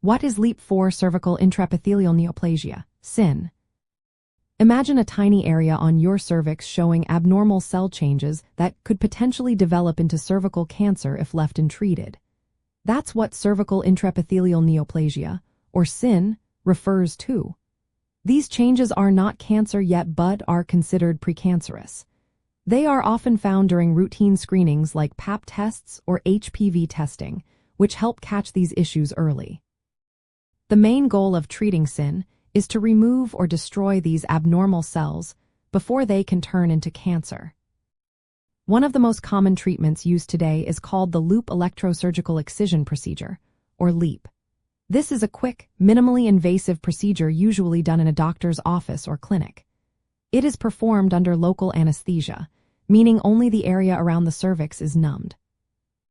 What is LEEP for cervical intraepithelial neoplasia, CIN? Imagine a tiny area on your cervix showing abnormal cell changes that could potentially develop into cervical cancer if left untreated. That's what cervical intraepithelial neoplasia, or CIN, refers to. These changes are not cancer yet but are considered precancerous. They are often found during routine screenings like Pap tests or HPV testing, which help catch these issues early. The main goal of treating CIN is to remove or destroy these abnormal cells before they can turn into cancer. One of the most common treatments used today is called the loop electrosurgical excision procedure, or LEEP. This is a quick, minimally invasive procedure usually done in a doctor's office or clinic. It is performed under local anesthesia, meaning only the area around the cervix is numbed.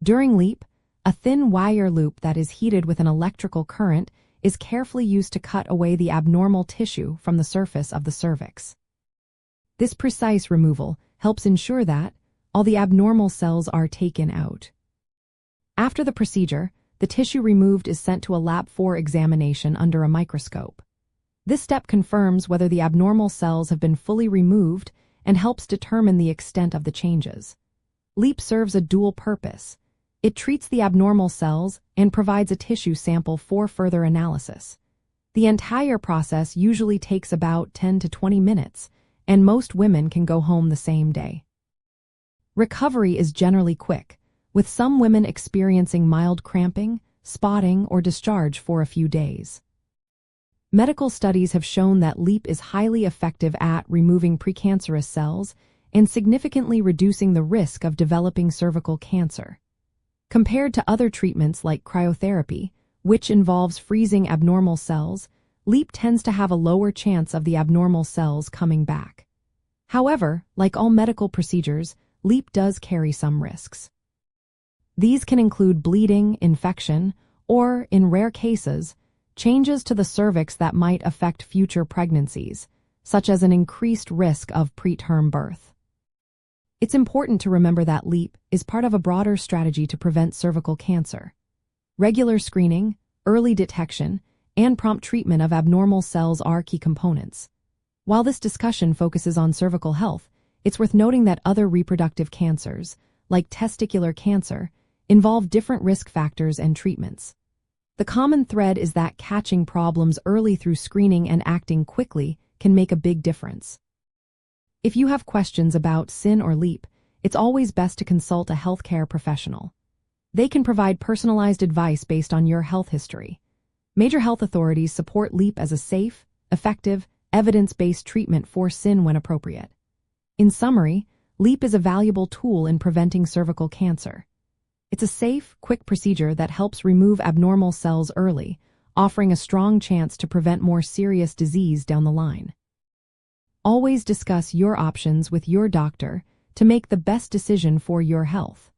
During LEEP, a thin wire loop that is heated with an electrical current is carefully used to cut away the abnormal tissue from the surface of the cervix. This precise removal helps ensure that all the abnormal cells are taken out. After the procedure, the tissue removed is sent to a lab for examination under a microscope. This step confirms whether the abnormal cells have been fully removed and helps determine the extent of the changes. LEEP serves a dual purpose. It treats the abnormal cells and provides a tissue sample for further analysis. The entire process usually takes about 10 to 20 minutes, and most women can go home the same day. Recovery is generally quick, with some women experiencing mild cramping, spotting, or discharge for a few days. Medical studies have shown that LEEP is highly effective at removing precancerous cells and significantly reducing the risk of developing cervical cancer. Compared to other treatments like cryotherapy, which involves freezing abnormal cells, LEEP tends to have a lower chance of the abnormal cells coming back. However, like all medical procedures, LEEP does carry some risks. These can include bleeding, infection, or, in rare cases, changes to the cervix that might affect future pregnancies, such as an increased risk of preterm birth. It's important to remember that LEEP is part of a broader strategy to prevent cervical cancer. Regular screening, early detection, and prompt treatment of abnormal cells are key components. While this discussion focuses on cervical health, it's worth noting that other reproductive cancers, like testicular cancer, involve different risk factors and treatments. The common thread is that catching problems early through screening and acting quickly can make a big difference. If you have questions about CIN or LEEP, it's always best to consult a healthcare professional. They can provide personalized advice based on your health history. Major health authorities support LEEP as a safe, effective, evidence-based treatment for CIN when appropriate. In summary, LEEP is a valuable tool in preventing cervical cancer. It's a safe, quick procedure that helps remove abnormal cells early, offering a strong chance to prevent more serious disease down the line. Always discuss your options with your doctor to make the best decision for your health.